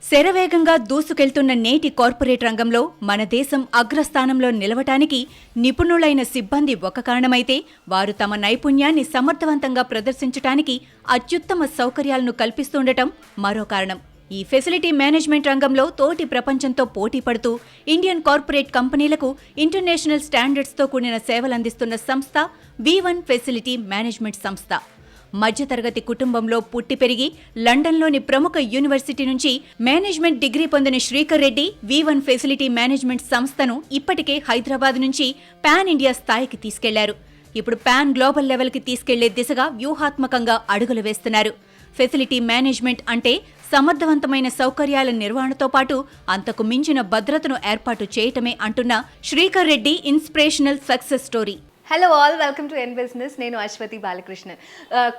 శరవేగంగా దూసుకెళ్తున్న నేటి కార్పొరేట్ రంగంలో మన దేశం అగ్రస్థానంలో నిలవటానికి నిపుణులైన సిబ్బంది ఒక కారణమైతే, వారు తమ నైపుణ్యాన్ని సమర్థవంతంగా ప్రదర్శించటానికి అత్యుత్తమ సౌకర్యాలను కల్పిస్తుండటం మరో కారణం. ఈ ఫెసిలిటీ మేనేజ్మెంట్ రంగంలో తోటి ప్రపంచంతో పోటీ పడుతూ ఇండియన్ కార్పొరేట్ కంపెనీలకు ఇంటర్నేషనల్ స్టాండర్డ్స్తో కూడిన సేవలందిస్తున్న సంస్థ V1 ఫెసిలిటీ మేనేజ్మెంట్ సంస్థ. మధ్యతరగతి కుటుంబంలో పుట్టి పెరిగి లండన్లోని ప్రముఖ యూనివర్సిటీ నుంచి మేనేజ్మెంట్ డిగ్రీ పొందిన Srikar Reddy V1 facility management సంస్థను ఇప్పటికే హైదరాబాద్ నుంచి పాన్ ఇండియా స్థాయికి తీసుకెళ్లారు. ఇప్పుడు పాన్ గ్లోబల్ లెవెల్కి తీసుకెళ్లే దిశగా వ్యూహాత్మకంగా అడుగులు వేస్తున్నారు. ఫెసిలిటీ మేనేజ్మెంట్ అంటే సమర్థవంతమైన సౌకర్యాల నిర్వహణతో పాటు అంతకు మించిన భద్రతను ఏర్పాటు చేయటమే అంటున్న Srikar Reddy inspirational success story. Hello all, welcome to N business. నేను అశ్వతి బాలకృష్ణన్.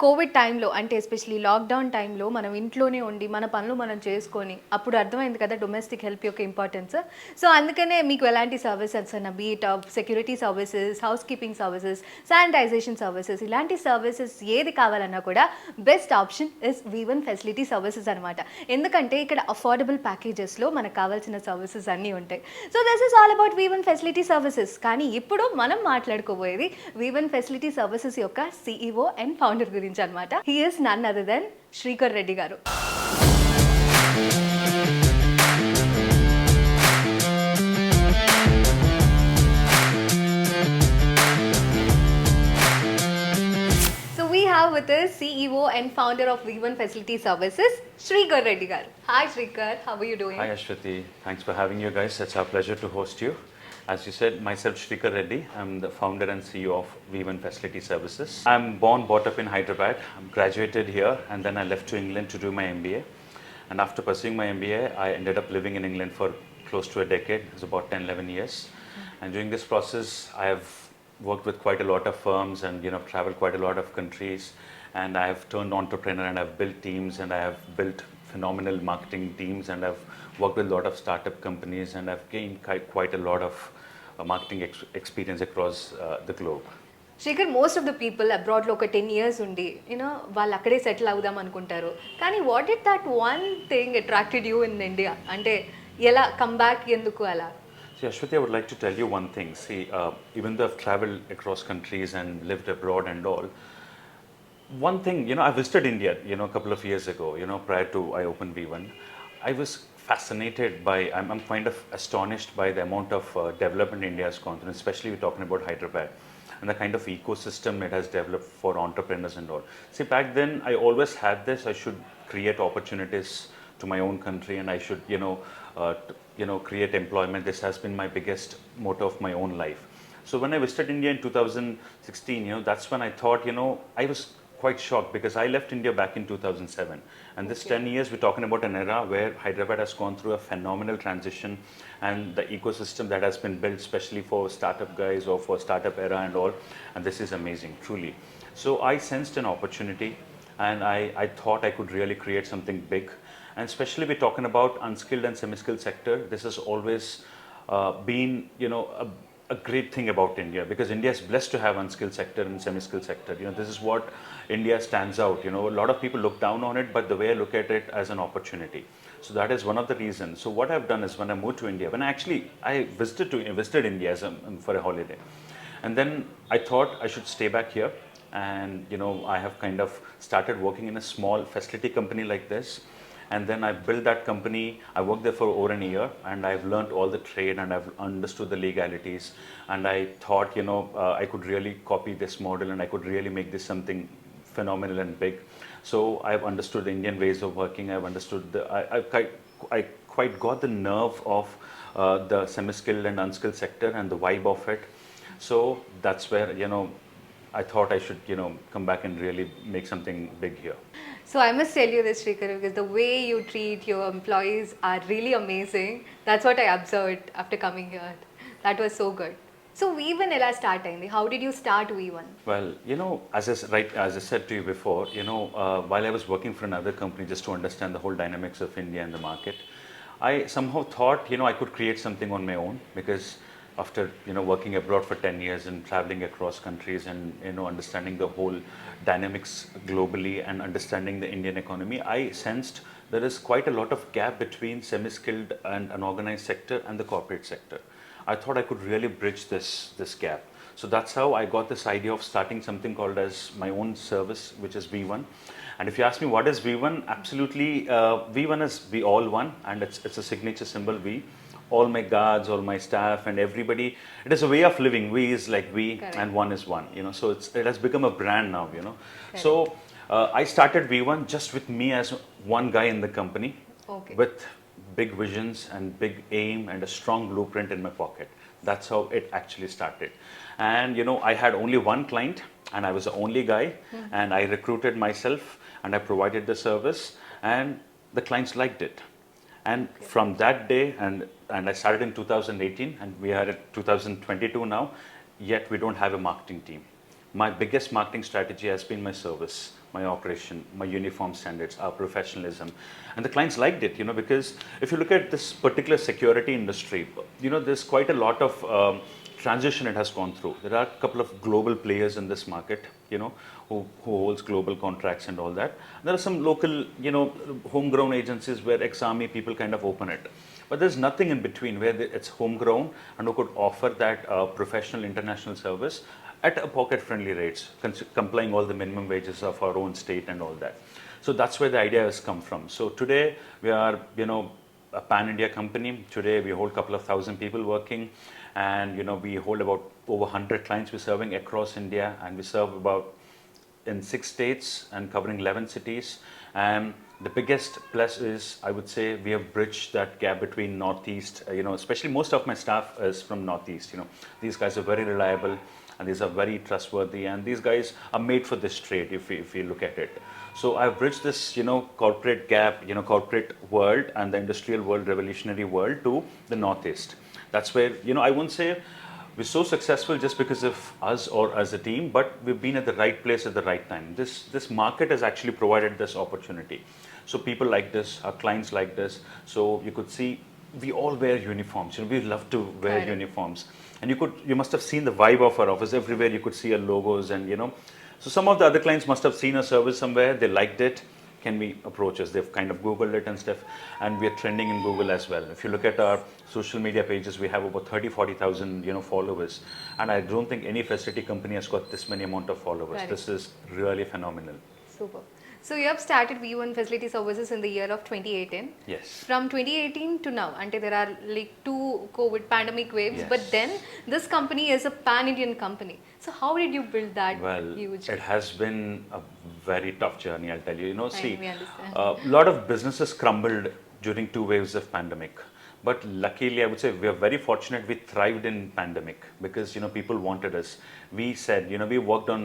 కోవిడ్ టైంలో అంటే ఎస్పెషలీ లాక్డౌన్ టైంలో మనం ఇంట్లోనే ఉండి మన పనులు మనం చేసుకొని అప్పుడు అర్థమైంది కదా డొమెస్టిక్ హెల్ప్ యొక్క ఇంపార్టెన్స్. సో అందుకనే మీకు ఎలాంటి సర్వీసెస్ అన్న beat security services, house keeping services, sanitisation services, ఇలాంటి సర్వీసెస్ ఏది కావాలన్నా కూడా best option is V1 facility services అనమాట. ఎందుకంటే ఇక్కడ అఫోర్డబుల్ ప్యాకేజెస్లో మనకు కావాల్సిన సర్వీసెస్ అన్నీ ఉంటాయి. So this is all about V1 facility services. కానీ ఇప్పుడు మనం మాట్లాడుకోబోయేది V1 ఫెసిలిటీ సర్వీసెస్ యొక్క CEO అండ్ ఫౌండర్ గురించి అన్నమాట. He is none other than Srikar Reddy garu. So we have with us CEO and founder of V1 Facility Services, Shrikar Reddy garu. Hi Shrikar, how are you doing? Hi Ashwati, thanks for having you guys. It's our pleasure to host you. As you said, myself Shreekar Reddy, I'm the founder and CEO of V1 Facility Services. I'm born, brought up in Hyderabad. I'm graduated here and then I left to England to do my MBA. And after pursuing my MBA, I ended up living in England for close to a decade. It's about 10-11 years. And during this process, I have worked with quite a lot of firms and traveled quite a lot of countries. And I have turned entrepreneur and I've built teams and I have built phenomenal marketing teams and I've worked with a lot of startup companies and I've gained quite a lot of marketing experience across the globe. Shrikar, most of the people abroad లో ఒక 10 years ఉండి వాళ్ళు అక్కడే settle అవుదాం అనుకుంటారు. కానీ what did that one thing attracted you in India? అంటే ఎలా కమ్ బ్యాక్ ఎందుకు అలా? See, Ashwati, I would like to tell you one thing. See, even though I've traveled across countries and lived abroad and all, one thing, I visited India, a couple of years ago, prior to I opened V1. I was fascinated by, I'm kind of astonished by the amount of development India has gone through, especially we're talking about Hyderabad and the kind of ecosystem it has developed for entrepreneurs and all. See, back then I always had this, I should create opportunities to my own country and I should, create employment. This has been my biggest motto of my own life. So when I visited India in 2016, that's when I thought, I was quite shocked because I left India back in 2007 and this 10 years we're talking about an era where Hyderabad has gone through a phenomenal transition and the ecosystem that has been built especially for startup guys or for startup era and all, and this is amazing, truly. So I sensed an opportunity and I thought I could really create something big, and especially we're talking about unskilled and semi-skilled sector. This has always been a great thing about India because India is blessed to have unskilled sector and semi-skilled sector. This is what India stands out. A lot of people look down on it, but the way I look at it as an opportunity. So that is one of the reasons. So what I've done is when I moved to India, when I visited India for a holiday, and then I thought I should stay back here, and I have kind of started working in a small facility company like this. And then I built that company. I worked there for over a year and I've learned all the trade and I've understood the legalities, and I thought I could really copy this model and I could really make this something phenomenal and big. So I've understood the Indian ways of working. I've understood I quite got the nerve of the semi-skilled and unskilled sector and the vibe of it. So that's where I thought I should come back and really make something big here. So I must tell you this, Shrikar, because the way you treat your employees are really amazing. That's what I observed after coming here. That was so good. So V1 ఎలా start అయింది? How did you start V1? Well, as I said to you before, while I was working for another company just to understand the whole dynamics of India and the market, I somehow thought, I could create something on my own because after working abroad for 10 years and traveling across countries and understanding the whole dynamics globally and understanding the Indian economy, I sensed there is quite a lot of gap between semi-skilled and unorganized sector and the corporate sector. I thought I could really bridge this gap. So that's how I got this idea of starting something called as my own service, which is V1. And if you ask me what is V1, absolutely, V1 is we all one, and it's a signature symbol V. All my guards, all my staff, and everybody. It is a way of living. We is like we, Correct. and one is one. So it has become a brand now. So I started V1 just with me as one guy in the company, Okay. with big visions and big aim and a strong blueprint in my pocket. That's how it actually started. And I had only one client, and I was the only guy, and I recruited myself, and I provided the service, and the clients liked it. And from that day, and I started in 2018, and we are at 2022 now, yet we don't have a marketing team. My biggest marketing strategy has been my service, my operation, my uniform standards, our professionalism. And the clients liked it, because if you look at this particular security industry, there's quite a lot of transition it has gone through. There are a couple of global players in this market, who holds global contracts and all that. There are some local, homegrown agencies where ex-army people kind of open it. But there's nothing in between where it's homegrown and who could offer that professional international service at a pocket-friendly rates, complying all the minimum wages of our own state and all that. So that's where the idea has come from. So today we are, a pan-India company. Today we hold a couple of thousand people working, and we hold about over 100 clients we're serving across India, and we serve about in 6 states and covering 11 cities. And the biggest plus is, I would say, we have bridged that gap between Northeast, especially most of my staff is from Northeast. These guys are very reliable, and these are very trustworthy, and these guys are made for this trade if we look at it. So I've bridged this, corporate gap, corporate world and the industrial world, revolutionary world to the Northeast. That's where, I won't say we're so successful just because of us or as a team, but we've been at the right place at the right time. This market has actually provided this opportunity. So people like this, our clients like this. So you could see we all wear uniforms. We love to wear Right. uniforms. And you must have seen the vibe of our office. Everywhere you could see our logos, and So some of the other clients must have seen our service somewhere. They liked it. Can we approach us? They've kind of Googled it and stuff, and we are trending in Google as well. If you look at our social media pages, we have about 40,000 followers, and I don't think any facility company has got this many amount of followers. Right. This is really phenomenal. Super. So you have started V1 Facility Services in the year of 2018. Yes. From 2018 to now, until there are like 2 COVID pandemic waves, Yes. but then this company is a pan-Indian company. So how did you build that Well, huge? it has been a very tough journey, I'll tell you. See, we understand. a lot of businesses crumbled during 2 waves of pandemic. But luckily, I would say we are very fortunate. We thrived in pandemic because people wanted us. We said, we worked on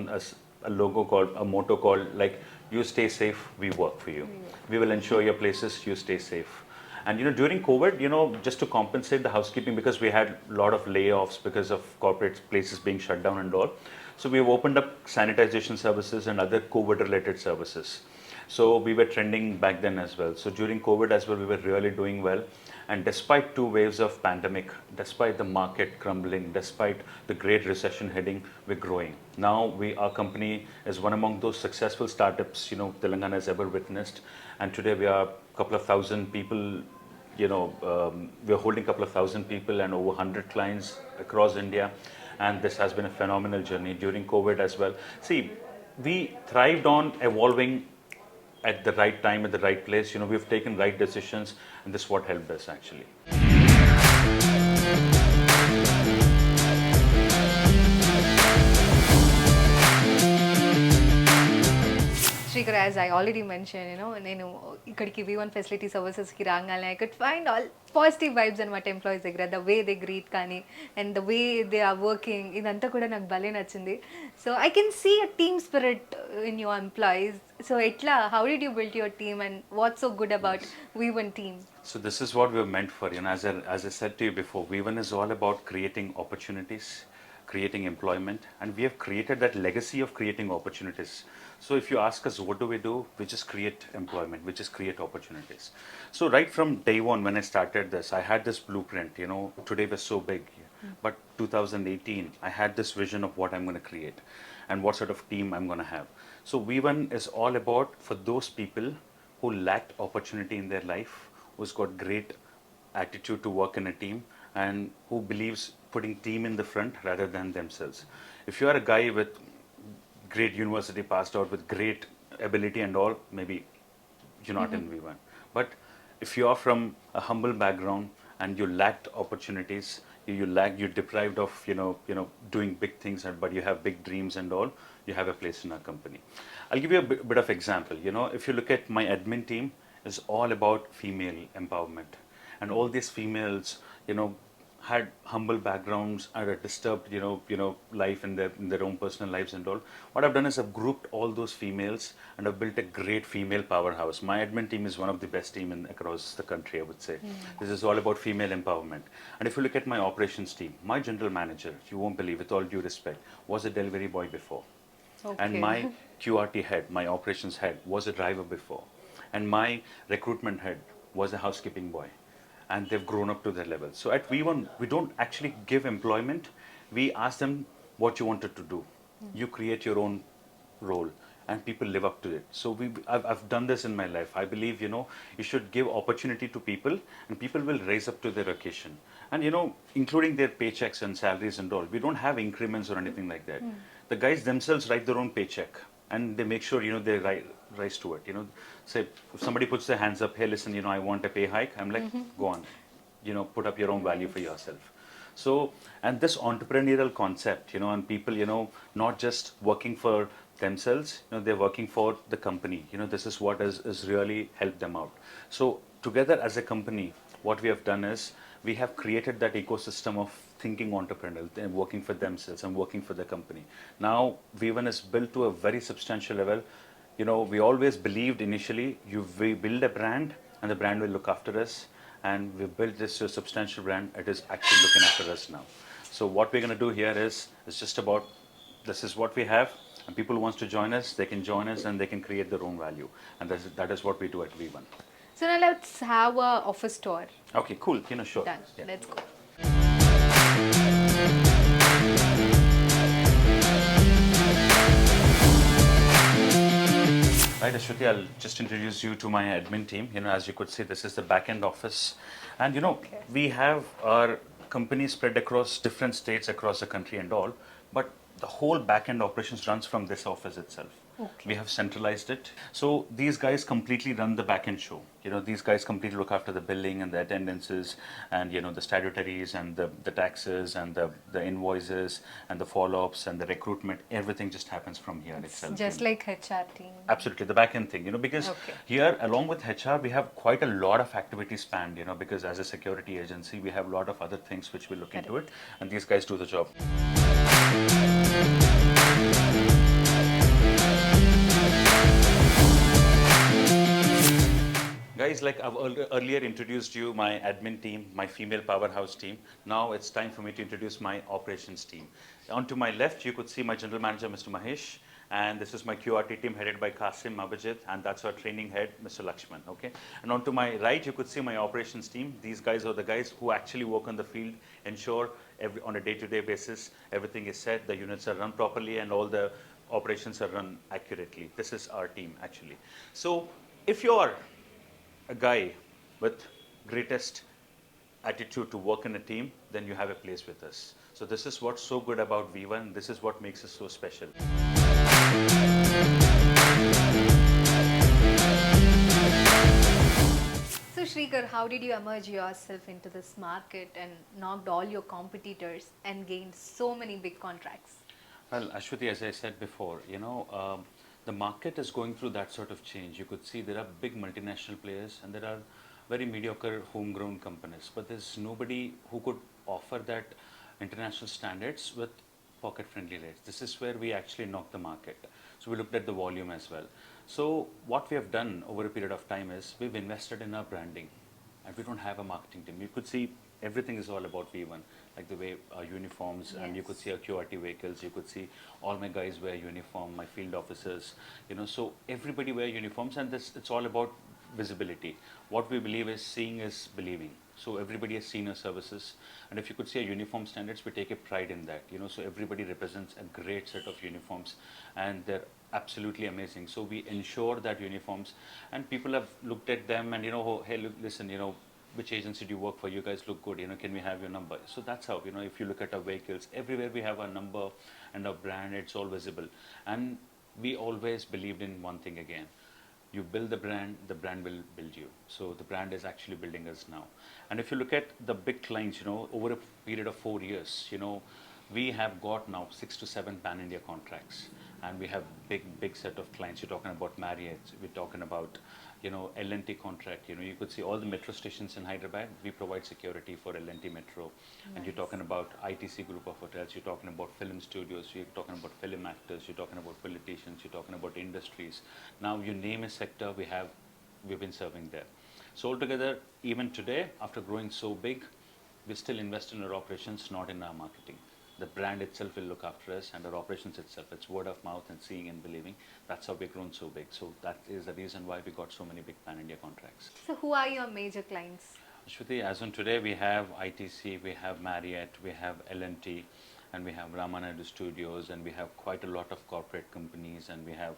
a logo called, a motto called like, you stay safe, we work for you. We will ensure your places, you stay safe. And during COVID, just to compensate the housekeeping, because we had a lot of layoffs because of corporate places being shut down and all. So we've opened up sanitization services and other COVID-related services. So we were trending back then as well. So during COVID as well, we were really doing well. And despite 2 waves of pandemic, despite the market crumbling, despite the great recession heading, we're growing. Now our company is one among those successful startups, Telangana has ever witnessed. And today we are a couple of thousand people, we're holding a couple of thousand people and over 100 clients across India. And this has been a phenomenal journey during COVID as well. See, we thrived on evolving at the right time, at the right place. We've taken right decisions, and this is what helped us actually. Shrikar, as I already mentioned, నేను ఇక్కడికి V1 Facility Servicesకి రాగానే I could find all positive vibes అనమాట employees దగ్గర. The way they greet కానీ and the way they are working ఇదంతా కూడా నాకు భలే నచ్చింది. So I can see a team spirit in your employees. So ఎట్లా, how did you build your team and what's so good about V1 team? So this is what we're meant for. As I said to you before, V1 is all about creating opportunities, creating employment, and we have created that legacy of creating opportunities. So if you ask us what do, we just create employment, we just create opportunities. So right from day one when I started this, I had this blueprint. Today we're so big. But 2018, I had this vision of what I'm going to create and what sort of team I'm going to have. So V1 is all about for those people who lacked opportunity in their life, who's got great attitude to work in a team, and who believes putting team in the front rather than themselves. If you are a guy with great university passed out with great ability and all, maybe you're not in V1. But if you are from a humble background and you lacked opportunities, you're deprived of doing big things, but you have big dreams and all, you have a place in our company. I'll give you a bit of example. If you look at my admin team, is all about female empowerment, and all these females, had humble backgrounds and a disturbed, life in their own personal lives and all. What I've done is I've grouped all those females and I've built a great female powerhouse. My admin team is one of the best team across the country, I would say. This is all about female empowerment. And if you look at my operations team, my general manager, you won't believe, with all due respect, was a delivery boy before. And my QRT head, my operations head, was a driver before. And my recruitment head was a housekeeping boy. And they've grown up to their level. So at V1, we don't actually give employment. We ask them what you wanted to do. You create your own role, and people live up to it. So I've done this in my life. I believe, you should give opportunity to people, and people will raise up to their occasion. And, including their paychecks and salaries and all. We don't have increments or anything like that. The guys themselves write their own paycheck, and they make sure, they rise to it. Say, if somebody puts their hands up, hey, listen, I want a pay hike, I'm like, go on, put up your own value for yourself. So, and this entrepreneurial concept, and people, not just working for themselves, they're working for the company. This is what has really helped them out. So, together as a company, what we have done is we have created that ecosystem of thinking entrepreneurial, working for themselves and working for the company. Now, V1 is built to a very substantial level. We always believed initially, we build a brand and the brand will look after us. And we built this to a substantial brand. It is actually looking after us now. So what we're going to do here is just about, this is what we have. And people who wants to join us, they can join us and they can create their own value. And that is what we do at V1. So now let's have a office tour. Okay, cool. Sure. Done. Yeah. Let's go. Right, Ashwati, I'll just introduce you to my admin team. As you could see, this is the back-end office. And, we have our company spread across different states across the country and all, but the whole back-end operations runs from this office itself. We have centralized it. So these guys completely run the back-end show. These guys completely look after the billing and the attendances and, the statutories and the taxes and the invoices and the follow-ups and the recruitment. Everything just happens from here itself. Just like HR team. Absolutely, the back-end thing, because here, along with HR, we have quite a lot of activities planned, because as a security agency, we have a lot of other things which we look into it, and these guys do the job. Guys, like I've earlier introduced you, my admin team, my female powerhouse team. Now it's time for me to introduce my operations team. On to my left, you could see my general manager, Mr. Mahesh. And this is my QRT team headed by Kasim Abhijit, and that's our training head, Mr. Lakshman, okay? And on to my right, you could see my operations team. These guys are the guys who actually work on the field, ensure on a day-to-day basis, everything is set, the units are run properly, and all the operations are run accurately. This is our team, actually. So if you're a guy with greatest attitude to work in a team, then you have a place with us. So this is what's so good about V1. This is what makes us so special. So Shreekar, how did you emerge yourself into this market and knocked all your competitors and gained so many big contracts? Well, Ashwati, as I said before, the market is going through that sort of change. You could see there are big multinational players and there are very mediocre homegrown companies, but there's nobody who could offer that international standards with pocket-friendly rates. This is where we actually knocked the market. So we looked at the volume as well. So what we have done over a period of time is we've invested in our branding, and we don't have a marketing team. You could see everything is all about V1, like the way our uniforms, and you could see our QRT vehicles, you could see all my guys wear uniform, my field officers, so everybody wear uniforms, and it's all about visibility. What we believe is seeing is believing. So everybody has seen our services, and if you could see our uniform standards, we take a pride in that. So everybody represents a great set of uniforms, and they're absolutely amazing. So we ensure that uniforms, and people have looked at them, and oh, hey, look, listen, which agency do you work for? You guys look good. Can we have your number? So that's how, if you look at our vehicles, everywhere we have our number and our brand, it's all visible. And we always believed in one thing again. You build the brand will build you. So the brand is actually building us now. And if you look at the big clients, over a period of 4 years, we have got now 6 to 7 pan-India contracts, and we have big set of clients. You're talking about Marriott, we're talking about, L&T contract. You could see all the metro stations in Hyderabad, we provide security for L&T Metro. Nice. And you're talking about ITC group of hotels, you're talking about film studios, you're talking about film actors, you're talking about politicians, you're talking about industries. Now you name a sector, we've been serving there. So altogether, even today, after growing so big, we still invest in our operations, not in our marketing. The brand itself will look after us, and our operations itself, it's word of mouth and seeing and believing. That's how we've grown so big. So that is the reason why we got so many big pan-India contracts. So who are your major clients? Ashwati, as on today, we have ITC, we have Marriott, we have L&T, and we have Ramanadu Studios, and we have quite a lot of corporate companies, and we have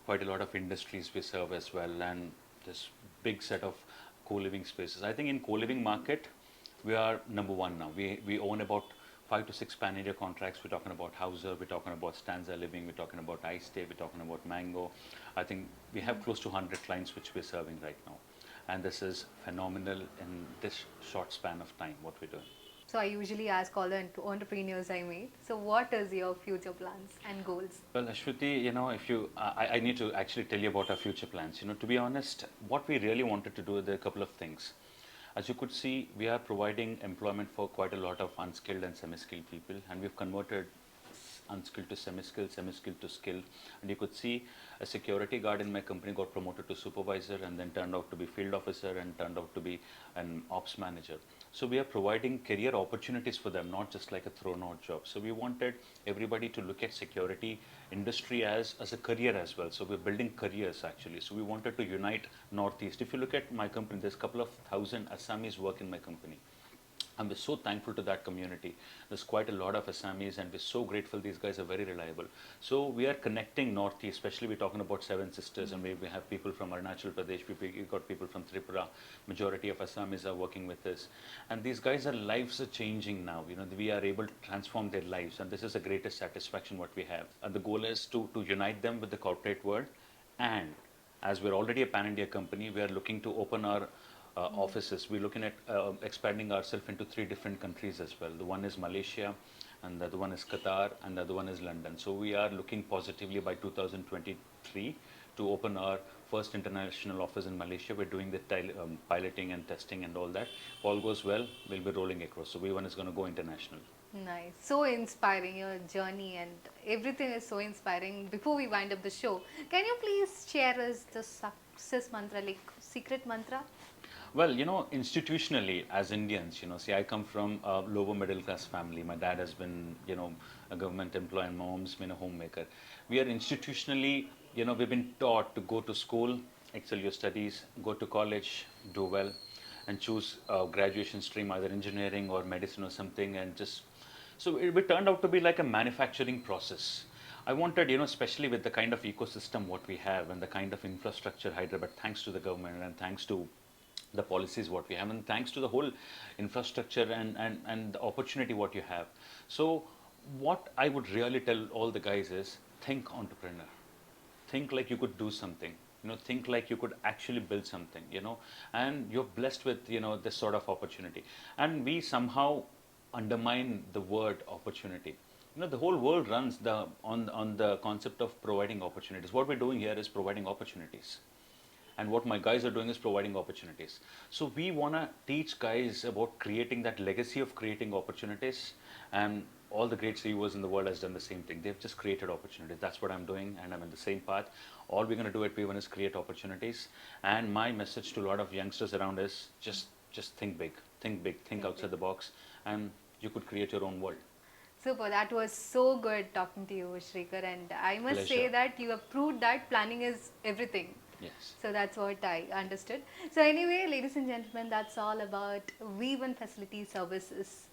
quite a lot of industries we serve as well, and this big set of co-living spaces. I think in co-living market, we are number one now. We own about 5 to 6 pan-India contracts. We're talking about Hauser, we're talking about Stanza Living, we're talking about iStay, we're talking about Mango. I think we have close to 100 clients which we're serving right now. And this is phenomenal in this short span of time, what we're doing. So I usually ask all the entrepreneurs I meet, so what is your future plans and goals? Well, Ashwati, if you, I need to actually tell you about our future plans. To be honest, what we really wanted to do, there are a couple of things. As you could see, we are providing employment for quite a lot of unskilled and semi-skilled people, and we've converted unskilled to semi-skilled to skilled. And you could see a security guard in my company got promoted to supervisor, and then turned out to be field officer, and turned out to be an ops manager. So we are providing career opportunities for them, not just like a thrown out job. So we wanted everybody to look at security industry as a career as well. So we're building careers actually. So we wanted to unite Northeast. If you look at my company, there's a couple of thousand Assamese work in my company. And we're so thankful to that community. There's quite a lot of Assamese, and we're so grateful. These guys are very reliable. So we are connecting Northeast, especially we're talking about Seven Sisters, and we have people from Arunachal Pradesh, we've got people from Tripura. Majority of Assamese are working with us. And these guys' lives are changing now. We are able to transform their lives, and this is the greatest satisfaction what we have. And the goal is to unite them with the corporate world. And as we're already a pan-India company, we are looking to open our offices. We're looking at expanding ourselves into 3 different countries as well. The one is Malaysia, and the other one is Qatar, and the other one is London. So we are looking positively by 2023 to open our first international office in Malaysia. We're doing the piloting and testing and all that. If all goes well, we'll be rolling across. So V1 is going to go international. Nice. So inspiring, your journey and everything is so inspiring. Before we wind up the show, can you please share us the success mantra, like secret mantra? Well, institutionally as Indians, see, I come from a lower middle class family. My dad has been, a government employee, and my mom's been a homemaker. We are institutionally, we've been taught to go to school, excel your studies, go to college, do well, and choose a graduation stream, either engineering or medicine or something, and just, so it turned out to be like a manufacturing process. I wanted, especially with the kind of ecosystem what we have and the kind of infrastructure Hyderabad, thanks to the government and thanks to the policies what we have, and thanks to the whole infrastructure and the opportunity what you have. So what I would really tell all the guys is, think entrepreneur. Think like you could do something. Think like you could actually build something, and you're blessed with, this sort of opportunity. And we somehow undermine the word opportunity. The whole world runs on the concept of providing opportunities. What we're doing here is providing opportunities. And what my guys are doing is providing opportunities. So we want to teach guys about creating that legacy of creating opportunities, and all the great CEOs in the world has done the same thing. They've just created opportunities. That's what I'm doing, and I'm in the same path. All we're going to do at P1 is create opportunities. And my message to a lot of youngsters around is just think big, think outside the box, and you could create your own world. Super, that was so good talking to you, Shreekar, and I must say that you have proved that planning is everything. Yes. So that's what I understood. So anyway, ladies and gentlemen, that's all about V1 Facility Services.